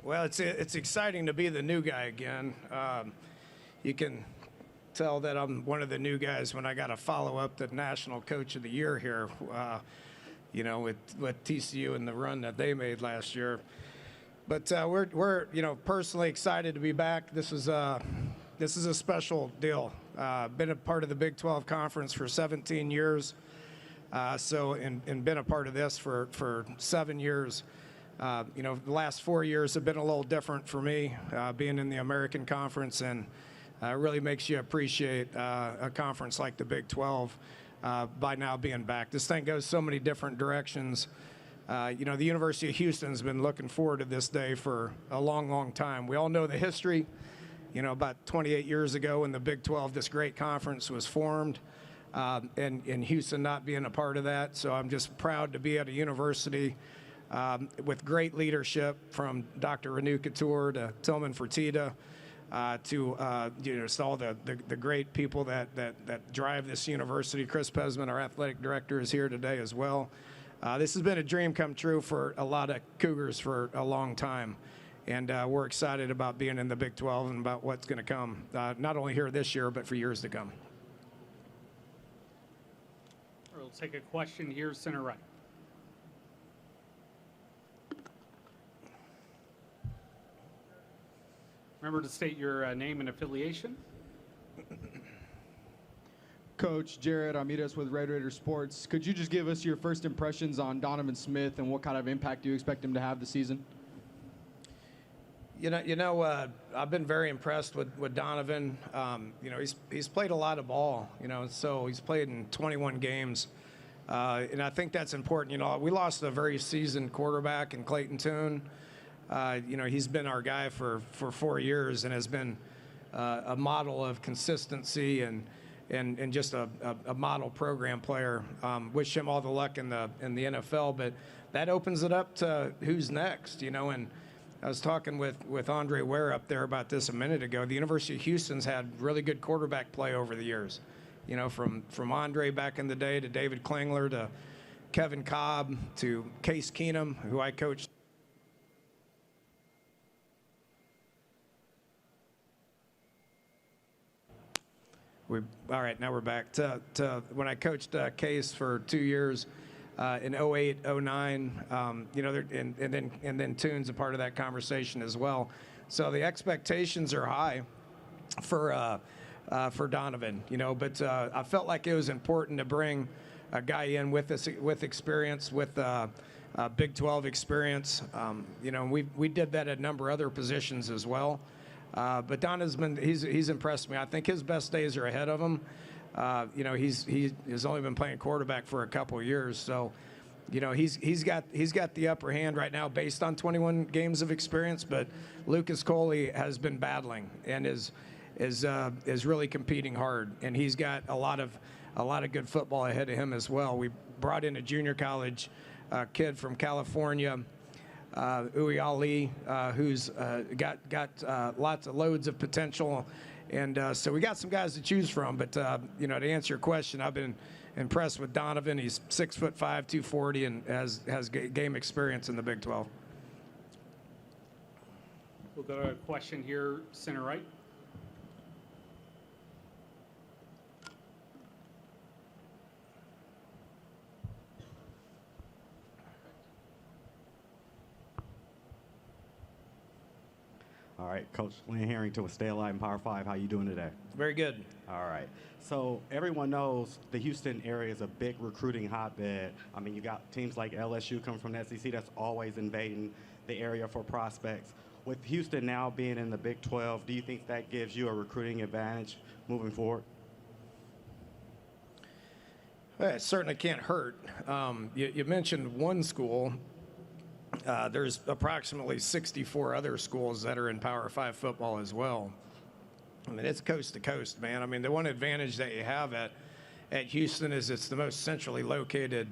Well, it's exciting to be the new guy again. You can tell that I'm one of the new guys when I got to follow up the National Coach of the Year here, with TCU and the run that they made last year. But we're personally excited to be back. This is a special deal. Been a part of the Big 12 Conference for 17 years, and been a part of this for 7 years. The last 4 years have been a little different for me, being in the American Conference, and really makes you appreciate a conference like the Big 12 by now being back. This thing goes so many different directions. The University of Houston's been looking forward to this day for a long, long time. We all know the history. About 28 years ago when the Big 12, this great conference, was formed, and Houston not being a part of that. So I'm just proud to be at a university with great leadership from Dr. Renu Couture to Tillman Fertitta, to all the great people that drive this university. Chris Pesman, our athletic director, is here today as well. This has been a dream come true for a lot of Cougars for a long time, and we're excited about being in the Big 12 and about what's going to come, not only here this year, but for years to come. We'll take a question here, center right. Remember to state your name and affiliation. Coach Jared Ramirez with Red Raider Sports. Could you just give us your first impressions on Donovan Smith and what kind of impact do you expect him to have this season? I've been very impressed with Donovan. He's played a lot of ball. So he's played in 21 games, and I think that's important. We lost a very seasoned quarterback in Clayton Tune. He's been our guy for 4 years and has been a model of consistency and just a model program player. Wish him all the luck in the NFL, but that opens it up to who's next. And I was talking with Andre Ware up there about this a minute ago. The University of Houston's had really good quarterback play over the years. From Andre back in the day to David Klingler to Kevin Cobb to Case Keenum, who I coached. All right, now we're back to when I coached Case for 2 years in 08, 09, and then Tune's a part of that conversation as well. So the expectations are high for Donovan, but I felt like it was important to bring a guy in with experience, with Big 12 experience. We did that at a number of other positions as well. But Don he's impressed me. I think his best days are ahead of him. He has only been playing quarterback for a couple of years, so he's got the upper hand right now based on 21 games of experience. But Lucas Coley has been battling and is really competing hard, and he's got a lot of good football ahead of him as well. We brought in a junior college kid from California, Uwe Ali, who's got loads of potential, and so we got some guys to choose from. But to answer your question, I've been impressed with Donovan. He's 6'5", 240, and has game experience in the Big 12. We'll go to a question here, center right. All right, Coach Lynn Harrington with Stay Alive in Power 5. How you doing today? Very good. All right. So everyone knows the Houston area is a big recruiting hotbed. I mean, you got teams like LSU coming from the SEC that's always invading the area for prospects. With Houston now being in the Big 12, do you think that gives you a recruiting advantage moving forward? Well, it certainly can't hurt. You mentioned one school. There's approximately 64 other schools that are in Power 5 football as well. I mean, it's coast to coast, man. I mean, the one advantage that you have at Houston is it's the most centrally located,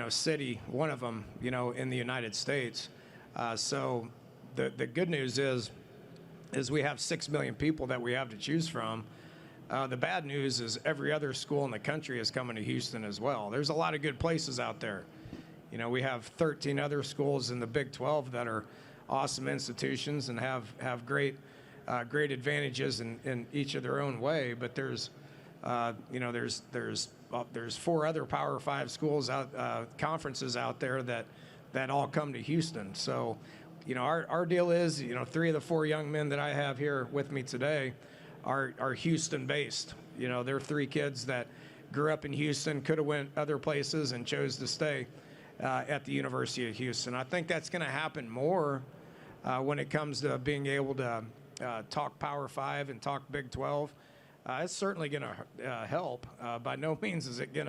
city, one of them, in the United States. So the good news is we have 6 million people that we have to choose from. The bad news is every other school in the country is coming to Houston as well. There's a lot of good places out there. We have 13 other schools in the Big 12 that are awesome institutions and have great advantages in each of their own way. But there's 4 other Power 5 schools conferences out there that all come to Houston. So, our deal is, 3 of the 4 young men that I have here with me today are Houston-based. They're 3 kids that grew up in Houston, could have went other places, and chose to stay at the University of Houston. I think that's going to happen more when it comes to being able to talk Power 5 and talk Big 12. It's certainly going to help. By no means is it going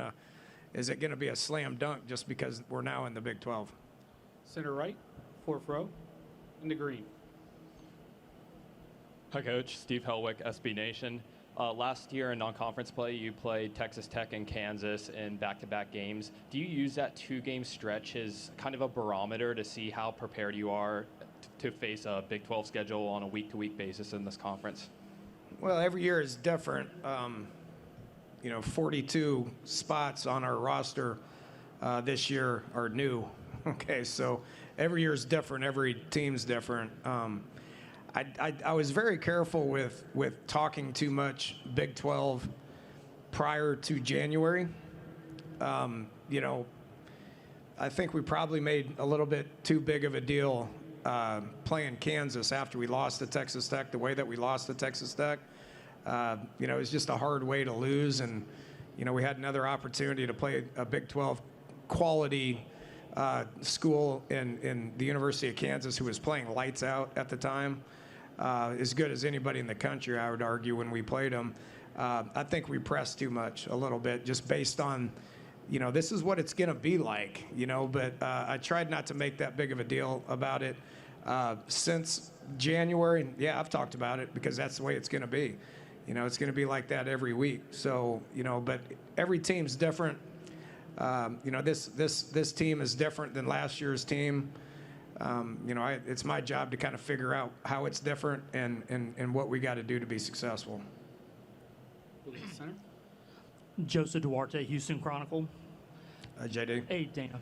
to be a slam dunk just because we're now in the Big 12. Center right, 4th row, in the green. Hi, Coach. Steve Helwick, SB Nation. Last year in non-conference play, you played Texas Tech and Kansas in back-to-back games. Do you use that 2-game stretch as kind of a barometer to see how prepared you are to face a Big 12 schedule on a week-to-week basis in this conference? Well, every year is different. 42 spots on our roster this year are new. Okay, so every year is different. Every team's different. I was very careful with talking too much Big 12 prior to January. I think we probably made a little bit too big of a deal playing Kansas after we lost to Texas Tech, the way that we lost to Texas Tech. It was just a hard way to lose, and we had another opportunity to play a Big 12 quality school in the University of Kansas, who was playing lights out at the time, as good as anybody in the country, I would argue, when we played them. I think we pressed too much a little bit, just based on, this is what it's going to be like, but I tried not to make that big of a deal about it since January. Yeah, I've talked about it because that's the way it's going to be. It's going to be like that every week. So, but every team's different. This team is different than last year's team. It's my job to kind of figure out how it's different and what we got to do to be successful. We'll go to center. Joseph Duarte, Houston Chronicle. JD. Hey, Dana.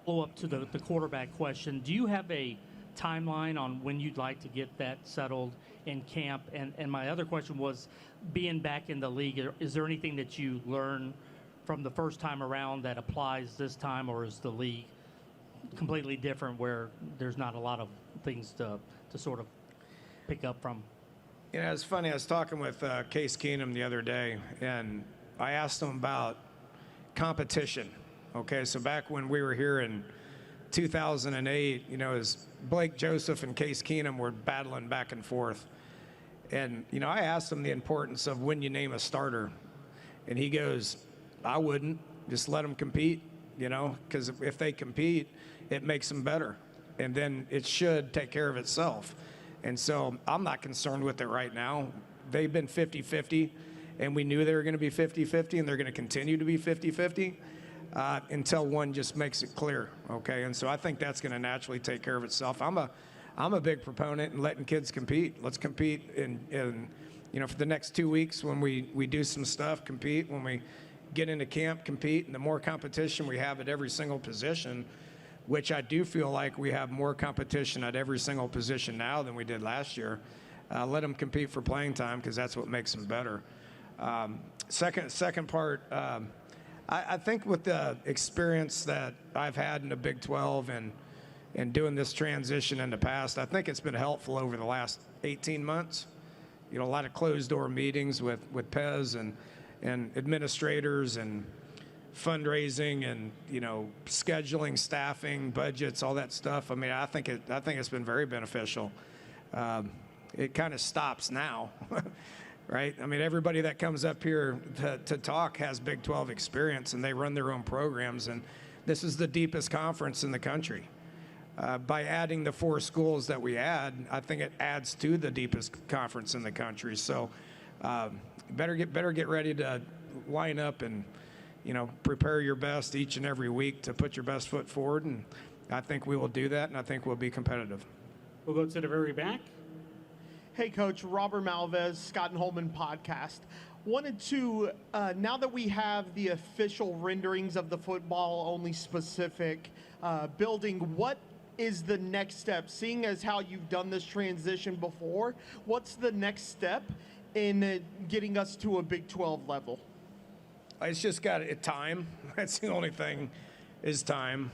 Follow up to the quarterback question. Do you have a timeline on when you'd like to get that settled in camp? And my other question was, being back in the league, is there anything that you learn from the first time around that applies this time, or is the league completely different where there's not a lot of things to sort of pick up from? It's funny. I was talking with Case Keenum the other day, and I asked him about competition. Okay, so back when we were here in 2008, as Blake Joseph and Case Keenum were battling back and forth. And, I asked him the importance of when you name a starter. And he goes, I wouldn't. Just let them compete, because if they compete, it makes them better. And then it should take care of itself. And so I'm not concerned with it right now. They've been 50-50, and we knew they were going to be 50-50, and they're going to continue to be 50-50 until one just makes it clear, okay? And so I think that's going to naturally take care of itself. I'm a big proponent in letting kids compete. Let's compete in for the next 2 weeks when we do some stuff, compete. When we get into camp, compete. And the more competition we have at every single position, which I do feel like we have more competition at every single position now than we did last year. Let them compete for playing time, because that's what makes them better. Second part, I think with the experience that I've had in the Big 12 and doing this transition in the past, I think it's been helpful over the last 18 months. A lot of closed-door meetings with Pez and administrators and fundraising and scheduling, staffing, budgets, all that stuff. I mean, I think it's been very beneficial. It kind of stops now, right? I mean, everybody that comes up here to talk has Big 12 experience, and they run their own programs, and this is the deepest conference in the country. By adding the 4 schools that we add, I think it adds to the deepest conference in the country. So, better get ready to line up and prepare your best each and every week to put your best foot forward, and I think we will do that, and I think we'll be competitive. We'll go to the very back. Hey, Coach. Robert Malvez, Scott and Holman podcast. Wanted to, now that we have the official renderings of the football-only specific building, what is the next step? Seeing as how you've done this transition before, what's the next step in getting us to a Big 12 level? It's just got time. That's the only thing, is time.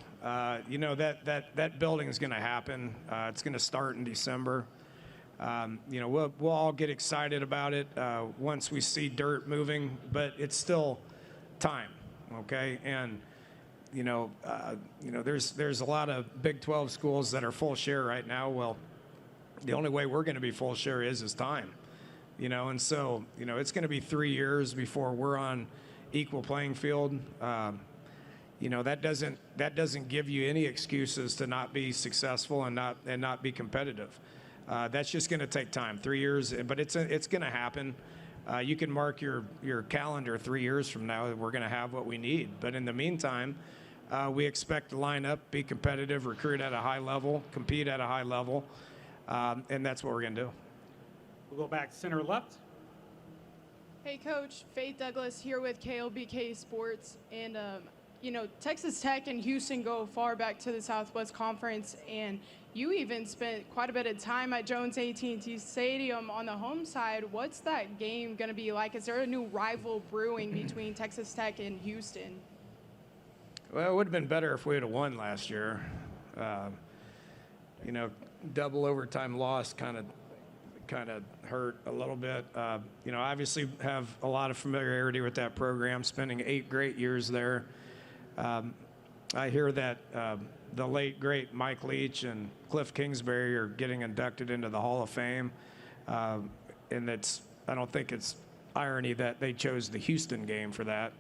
You know, that building is going to happen. It's going to start in December. You know, we'll all get excited about it once we see dirt moving, but it's still time, okay? And you know, there's a lot of Big 12 schools that are full share right now. Well, the only way we're going to be full share is time, you know. And so, you know, it's going to be 3 years before we're on equal playing field. You know, that doesn't give you any excuses to not be successful and not be competitive. That's just going to take time, 3 years, but it's going to happen. You can mark your calendar 3 years from now. We're going to have what we need. But in the meantime, we expect to line up, be competitive, recruit at a high level, compete at a high level, and that's what we're going to do. We'll go back center left. Hey, Coach. Faith Douglas here with KLBK Sports. And, you know, Texas Tech and Houston go far back to the Southwest Conference, and you even spent quite a bit of time at Jones AT&T Stadium on the home side. What's that game going to be like? Is there a new rival brewing between Texas Tech and Houston? Well, it would have been better if we had won last year. You know, double overtime loss kind of hurt a little bit. You know, obviously have a lot of familiarity with that program, spending 8 great years there. I hear that the late, great Mike Leach and Cliff Kingsbury are getting inducted into the Hall of Fame. And I don't think it's irony that they chose the Houston game for that.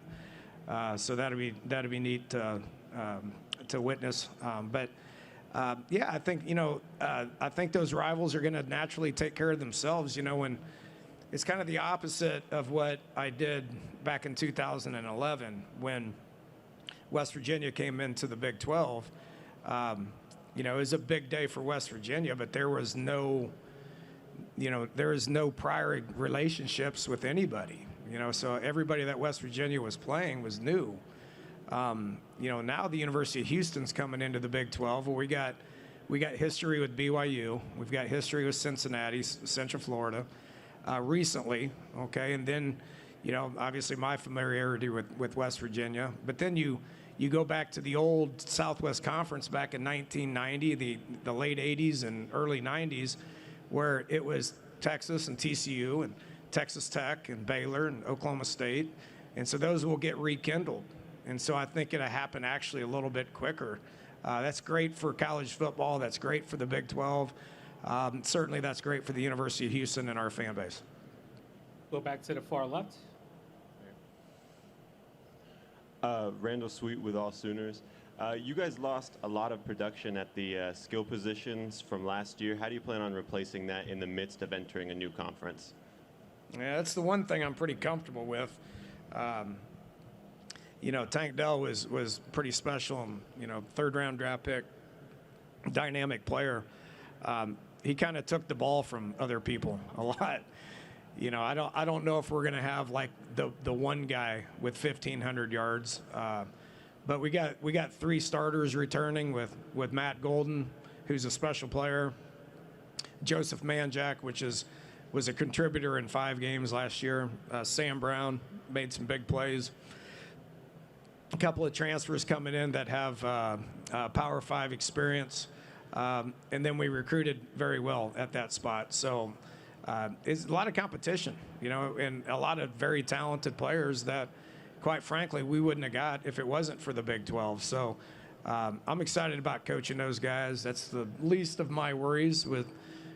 So that'd be neat to witness. But yeah, I think, you know, I think those rivals are going to naturally take care of themselves. You know, when it's kind of the opposite of what I did back in 2011 when West Virginia came into the Big 12. You know, it was a big day for West Virginia, but there was no prior relationships with anybody. You know, so everybody that West Virginia was playing was new. You know, now the University of Houston's coming into the Big 12. Well, we got history with BYU. We've got history with Cincinnati, Central Florida, recently. Okay, and then, you know, obviously my familiarity with West Virginia. But then you go back to the old Southwest Conference back in 1990, the late 80s and early 90s, where it was Texas and TCU and Texas Tech and Baylor and Oklahoma State. And so those will get rekindled. And so I think it'll happen actually a little bit quicker. That's great for college football. That's great for the Big 12. Certainly that's great for the University of Houston and our fan base. Go back to the far left. Randall Sweet with All Sooners. You guys lost a lot of production at the skill positions from last year. How do you plan on replacing that in the midst of entering a new conference? Yeah, that's the one thing I'm pretty comfortable with. You know, Tank Dell was pretty special. You know, 3rd-round draft pick, dynamic player. He kind of took the ball from other people a lot. You know, I don't know if we're going to have like the one guy with 1,500 yards, but we got 3 starters returning with Matt Golden, who's a special player, Joseph Manjack, was a contributor in 5 games last year. Sam Brown made some big plays. A couple of transfers coming in that have Power 5 experience, and then we recruited very well at that spot. So it's a lot of competition, you know, and a lot of very talented players that, quite frankly, we wouldn't have got if it wasn't for the Big 12. So I'm excited about coaching those guys. That's the least of my worries with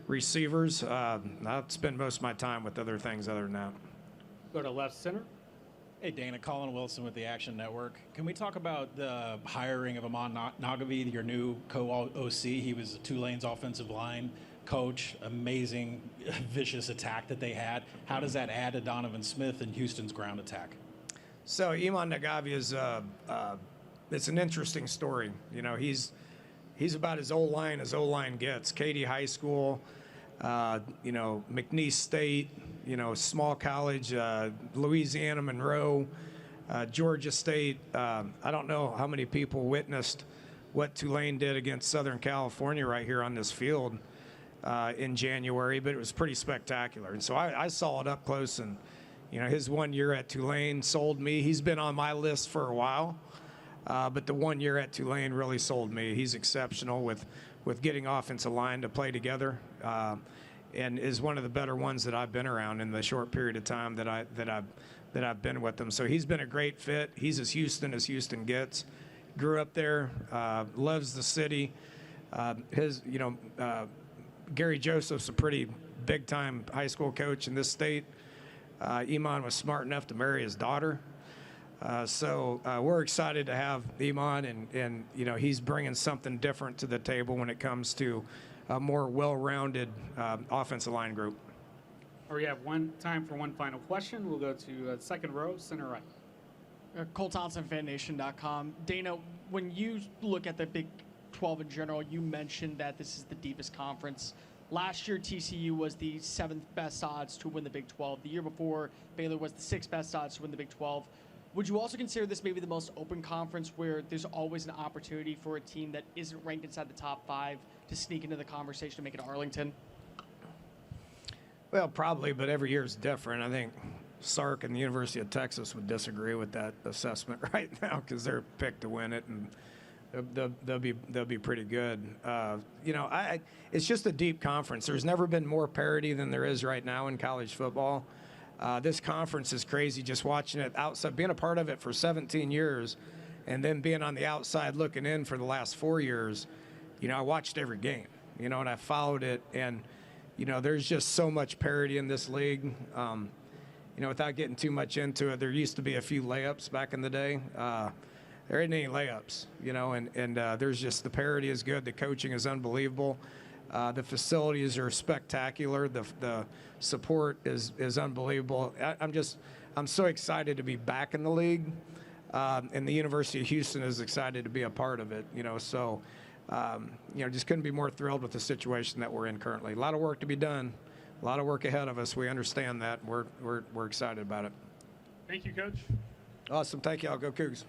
receivers. I'll spend most of my time with other things other than that. Go to left center. Hey, Dana, Colin Wilson with the Action Network. Can we talk about the hiring of Amon Nagavi, your new co-OC? He was Tulane's offensive line coach. Amazing, vicious attack that they had. How does that add to Donovan Smith and Houston's ground attack? So Amon Nagavi is it's an interesting story. You know, he's about as O-line gets. Katy High School, you know, McNeese State, you know, small college, Louisiana Monroe, Georgia State. I don't know how many people witnessed what Tulane did against Southern California right here on this field in January, but it was pretty spectacular. And so I saw it up close, and his 1 year at Tulane sold me. He's been on my list for a while, but the 1 year at Tulane really sold me. He's exceptional with getting offensive line to play together, and is one of the better ones that I've been around in the short period of time that I've been with him. So he's been a great fit. He's as Houston gets. Grew up there, loves the city. Gary Joseph's a pretty big-time high school coach in this state. Iman was smart enough to marry his daughter. So we're excited to have Iman, and he's bringing something different to the table when it comes to a more well-rounded offensive line group. We have time for one final question. We'll go to second row, center right. Cole Thompson, FanNation.com. Dana, when you look at the Big 12 in general, you mentioned that this is the deepest conference. Last year, TCU was the 7th best odds to win the Big 12. The year before, Baylor was the 6th best odds to win the Big 12. Would you also consider this maybe the most open conference where there's always an opportunity for a team that isn't ranked inside the top 5 to sneak into the conversation to make it Arlington? Well, probably, but every year is different. I think Sark and the University of Texas would disagree with that assessment right now because they're picked to win it, and they'll be pretty good. It's just a deep conference. There's never been more parity than there is right now in college football. This conference is crazy. Just watching it outside, being a part of it for 17 years, and then being on the outside looking in for the last 4 years. I watched every game. And I followed it, and there's just so much parity in this league. Without getting too much into it, there used to be a few layups back in the day. There isn't any layups, and there's just the parity is good. The coaching is unbelievable. The facilities are spectacular. The support is unbelievable. I'm so excited to be back in the league, and the University of Houston is excited to be a part of it. Just couldn't be more thrilled with the situation that we're in currently. A lot of work to be done. A lot of work ahead of us. We understand that. We're excited about it. Thank you, Coach. Awesome. Thank you. I'll go Cougs.